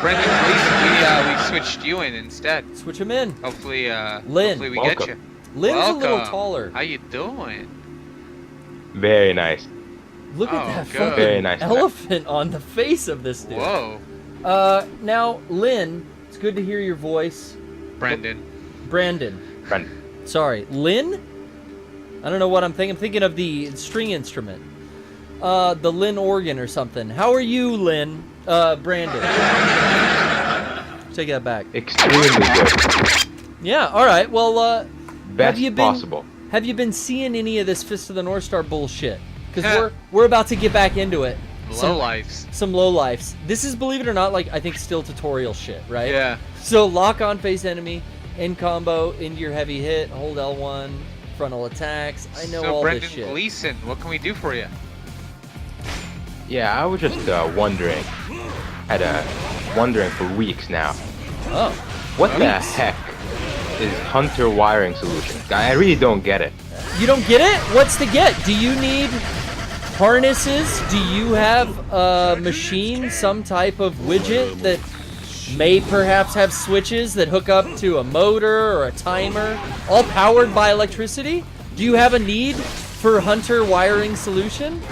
Brendan, we switched you in instead. Switch him in. Hopefully, Lynn. hopefully we Welcome. get you. Lynn's Welcome. a little taller. How you doing? Very nice. Look at Oh, that good. fucking Very nice. elephant on the face of this dude. Whoa, Now, Lynn, it's good to hear your voice. Brendan. Brandon. Friend. Sorry, Lynn? I don't know what I'm thinking. I'm thinking of the string instrument. The Lynn organ or something. How are you, Lynn? Brandon. Take that back. Extremely good. Yeah, alright. Well, Best you been- possible. have you been seeing any of this Fist of the North Star bullshit? Because we're about to get back into it. Low lives. Some low lifes. This is, believe it or not, like, I think still tutorial shit, right? Yeah. So lock on face enemy, in combo, into your heavy hit, hold L1, frontal attacks. I know So all Brendan this shit. Gleason, what can we do for you? Yeah, I was just wondering. Wondering for weeks now. Oh. What the heck is Hunter wiring solution? I really don't get it. You don't get it? What's the get? Do you need harnesses? Do you have a machine, some type of widget that may perhaps have switches that hook up to a motor or a timer, all powered by electricity? Do you have a need for Hunter wiring solution?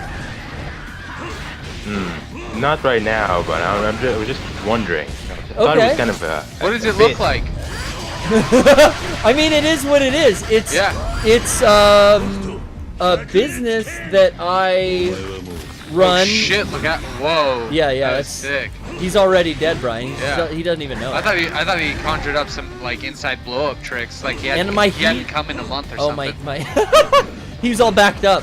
Not right now, but I was just wondering. I thought it Okay. was kind of a What does it fit. look like? I mean, it is what it is. It's a business that I run. Oh shit! Look at whoa. Yeah, yeah, That's that's- sick. He's already dead, Brian. Yeah. He doesn't even know. I thought he conjured up some like inside blow up tricks. Like he And my he hadn't heat- come in a month or Oh something. my! He's all backed up.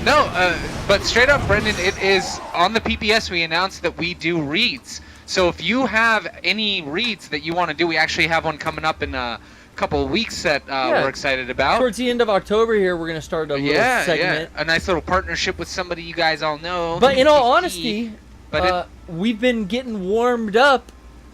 No, but straight up, Brendan, it is on the PPS. We announced that we do reads. So if you have any reads that you want to do, we actually have one coming up in a couple of weeks that we're excited about. Towards the end of October here, we're gonna start a little segment. a nice little partnership with somebody you guys all know. But in all honesty, But we've been getting warmed up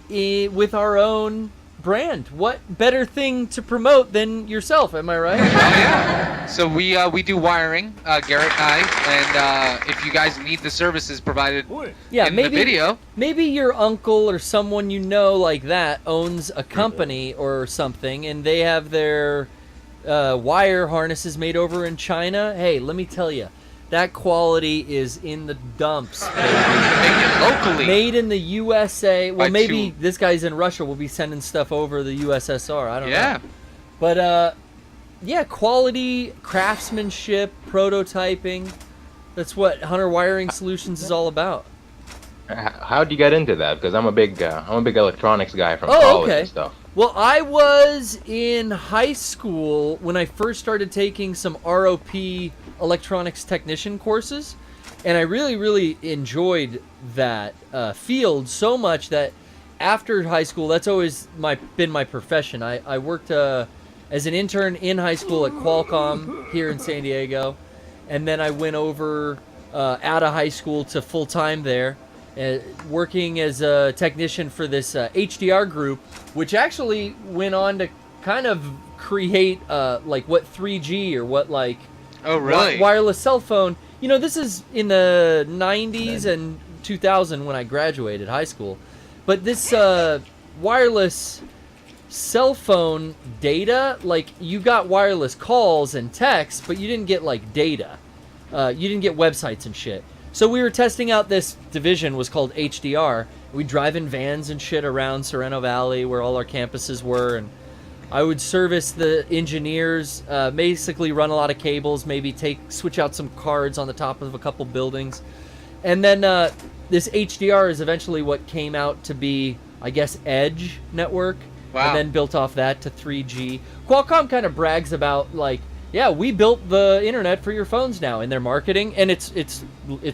with our own brand. What better thing to promote than yourself? Am I right? Oh yeah. So we do wiring, Garrett and I, and if you guys need the services provided Yeah, in maybe the video, maybe your uncle or someone you know like that owns a company or something, and they have their wire harnesses made over in China. Hey, let me tell you, that quality is in the dumps, baby. make it locally. Made in the USA. Well, By maybe two. this guy's in Russia. We'll be sending stuff over the USSR. I don't know. Yeah. But yeah, quality, craftsmanship, prototyping. That's what Hunter Wiring Solutions is all about. How'd you get into that? Because I'm a big electronics guy from Oh, college okay. and stuff. Well, I was in high school when I first started taking some ROP electronics technician courses, and I really, really enjoyed that field so much that after high school, that's always been my profession. I worked as an intern in high school at Qualcomm here in San Diego, and then I went over out of high school to full-time there, working as a technician for this HDR group, which actually went on to kind of create like what 3G or what like Oh really? wireless cell phone. You know, this is in the 90s and 2000 when I graduated high school. But this wireless cell phone data, like you got wireless calls and texts, but you didn't get like data. You didn't get websites and shit. So we were testing out this division, was called HDR. We'd drive in vans and shit around Sorrento Valley where all our campuses were, and I would service the engineers, basically run a lot of cables, maybe switch out some cards on the top of a couple buildings. And then this HDR is eventually what came out to be, I guess, Edge network. Wow. And then built off that to 3G. Qualcomm kind of brags about, like, yeah, we built the internet for your phones now in their marketing, and it's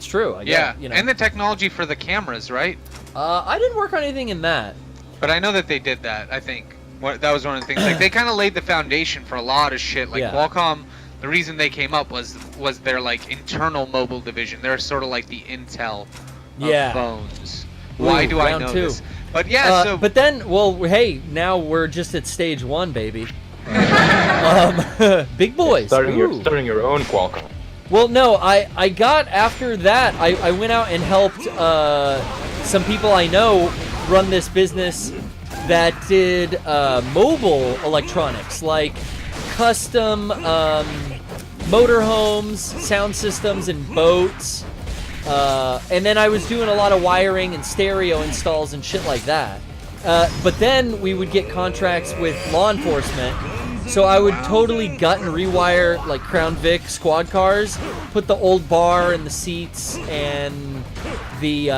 true. I guess, you know. And the technology for the cameras, right? I didn't work on anything in that. But I know that they did that. I think that was one of the things. Like they kind of laid the foundation for a lot of shit. Like Yeah. Qualcomm, the reason they came up was their like internal mobile division. They're sort of like the Intel of Yeah. phones. Ooh, Why do I round know two. this? But yeah, so But then, well, hey, now we're just at stage 1, baby. Big boys. Starting Ooh. your own Qualcomm. Well, no, I got after that. I went out and helped some people I know run this business that did mobile electronics, like custom motorhomes, sound systems, and boats. And then I was doing a lot of wiring and stereo installs and shit like that. But then we would get contracts with law enforcement. So I would totally gut and rewire like Crown Vic squad cars, put the old bar and the seats and the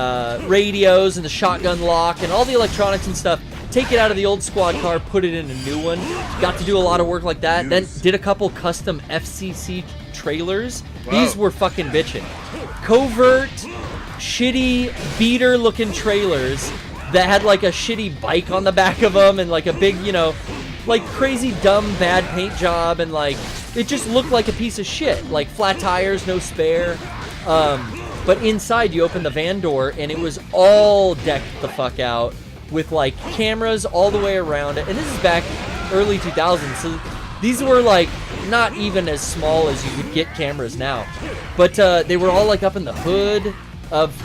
radios and the shotgun lock and all the electronics and stuff, take it out of the old squad car, put it in a new one. Got to do a lot of work like that. Then did a couple custom FCC trailers. Whoa. These were fucking bitchin'. Covert, shitty, beater-looking trailers that had like a shitty bike on the back of them and like a big, you know, like crazy dumb bad paint job, and like it just looked like a piece of shit. Like flat tires, no spare. But inside you open the van door and it was all decked the fuck out with like cameras all the way around it. And this is back early 2000s, so these were like not even as small as you would get cameras now. But they were all like up in the hood of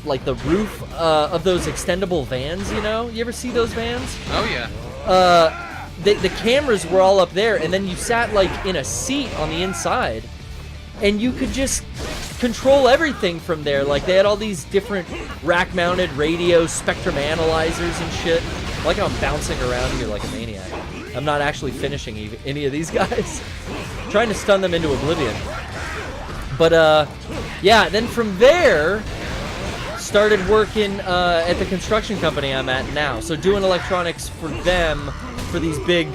like the roof of those extendable vans, you know? You ever see those vans? Oh yeah. The cameras were all up there, and then you sat like in a seat on the inside, and you could just control everything from there. Like they had all these different rack-mounted radio spectrum analyzers and shit. Like I'm bouncing around here like a maniac. I'm not actually finishing any of these guys. Trying to stun them into oblivion. But yeah, then from there, started working at the construction company I'm at now. So doing electronics for them for these big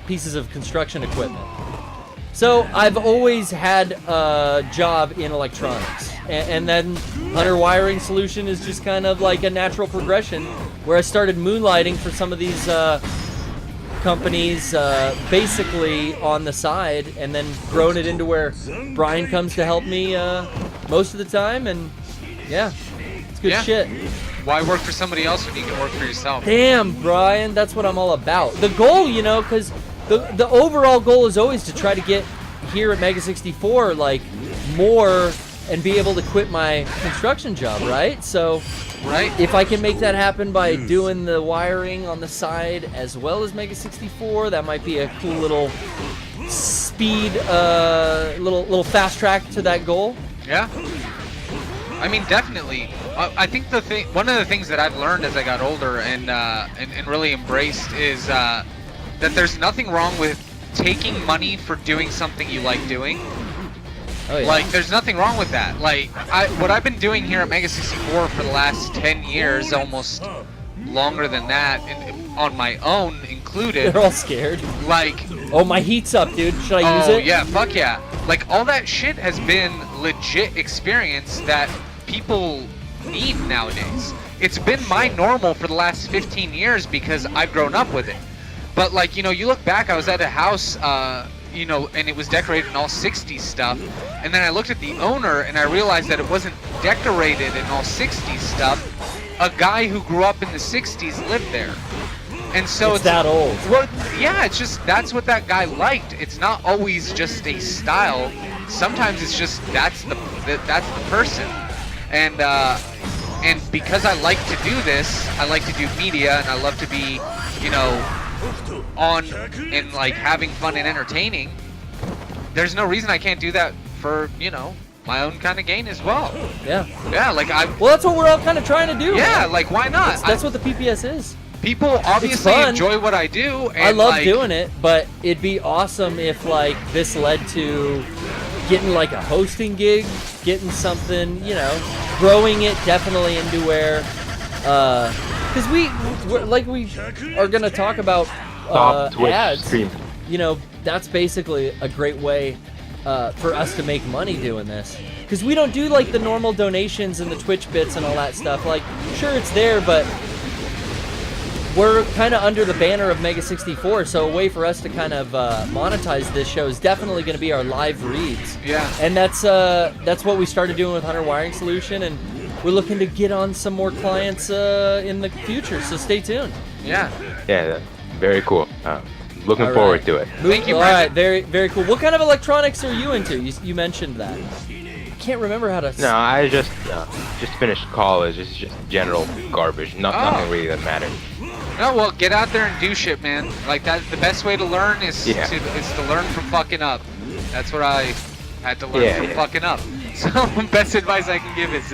pieces of construction equipment. So I've always had a job in electronics. And then Hunter Wiring Solution is just kind of like a natural progression where I started moonlighting for some of these companies basically on the side, and then grown it into where Brian comes to help me most of the time, and yeah, it's good shit. Why work for somebody else when you can work for yourself? Damn, Brian, that's what I'm all about. The goal, you know, because the overall goal is always to try to get here at Mega64 like more and be able to quit my construction job, right? So Right. if I can make that happen by doing the wiring on the side as well as Mega64, that might be a cool little speed, little fast track to that goal. Yeah. I mean, definitely. I think one of the things that I've learned as I got older and really embraced is that there's nothing wrong with taking money for doing something you like doing. Oh, yeah. Like, there's nothing wrong with that. Like, what I've been doing here at Mega64 for the last 10 years, almost longer than that, and on my own included. They're all scared. Like, oh, my heat's up, dude. Should I use it? Oh, yeah, fuck yeah. Like, all that shit has been legit experience that people need nowadays. It's been my normal for the last 15 years because I've grown up with it. But, like, you know, you look back, I was at a house, you know, and it was decorated in all 60s stuff. And then I looked at the owner and I realized that it wasn't decorated in all 60s stuff. A guy who grew up in the 60s lived there. And so it's that old. Well, yeah, it's just, that's what that guy liked. It's not always just a style. Sometimes it's just, that's the person. And because I like to do this, I like to do media, and I love to be, you know, on and like having fun and entertaining. There's no reason I can't do that for, you know, my own kind of gain as well. Yeah. Yeah, like well, that's what we're all kind of trying to do. Yeah, man. like why not? That's what the PPS is. People obviously enjoy what I do. And I love like, doing it, but it'd be awesome if like this led to getting like a hosting gig, getting something, you know, growing it definitely into where, because we are gonna talk about ads. Stream. You know, that's basically a great way for us to make money doing this. Because we don't do like the normal donations and the Twitch bits and all that stuff. Like, sure, it's there, but we're kind of under the banner of Mega64, so a way for us to kind of monetize this show is definitely going to be our live reads. Yeah. And that's what we started doing with Hunter Wiring Solution, and we're looking to get on some more clients in the future, so stay tuned. Yeah. Yeah, very cool. Looking forward to it. Thank you, All Brandon. right, very, very cool. What kind of electronics are you into? You mentioned that. can't remember how to. No, I just finished college. It's just general garbage. Nothing really that matters. No, well, get out there and do shit, man. Like that, the best way to learn is to learn from fucking up. That's what I had to learn from fucking up. So best advice I can give is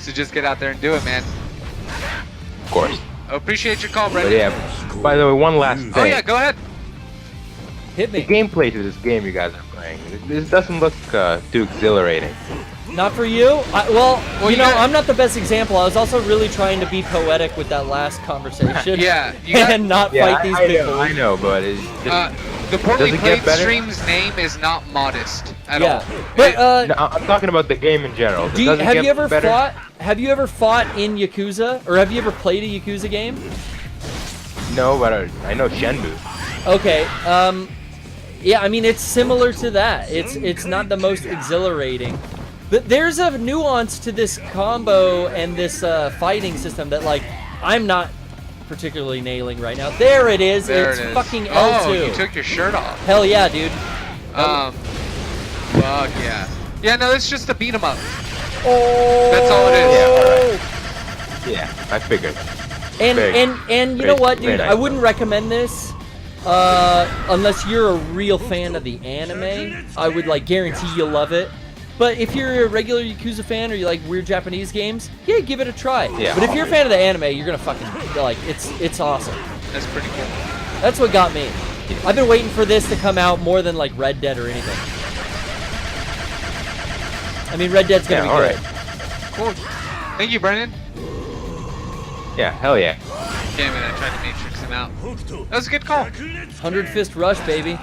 to just get out there and do it, man. Of course. I appreciate your call, But Brendan. yeah, by the way, one last thing. Oh yeah, go ahead. Hit The me. gameplay to this game you guys are playing, this doesn't look too exhilarating. Not for you? Well, you you know, got- I'm not the best example. I was also really trying to be poetic with that last conversation. Yeah, you got- and not fight these big boys. I know, but it's just... The Poorly Does it get Played better? stream's name is not modest at Yeah, all. but no, I'm talking about the game in general. do you, Does it have get you ever better? fought? Have you ever fought in Yakuza, or have you ever played a Yakuza game? No, but I know Shenmue. Okay. Yeah, I mean it's similar to that. It's not the most exhilarating. But there's a nuance to this combo and this fighting system that like I'm not particularly nailing right now. There it is. There it's it is. fucking L2. Oh, you took your shirt off. Hell yeah, dude. Fuck yeah. Yeah, no, it's just a beat 'em up. Oh. That's all it is. Yeah, I figured. And Very- and you very- know what, very dude? nice. I wouldn't recommend this unless you're a real fan of the anime. I would like guarantee you'll love it. But if you're a regular Yakuza fan or you like weird Japanese games, yeah, give it a try. Yeah, but if you're a fan of the anime, you're gonna fucking like it's awesome. That's pretty cool. That's what got me. I've been waiting for this to come out more than like Red Dead or anything. I mean, Red Dead's gonna be good. Alright. Cool. Thank you, Brendan. Yeah, hell yeah. Damn it, I tried to matrix him out. That was a good call. 100 Fist Rush, baby.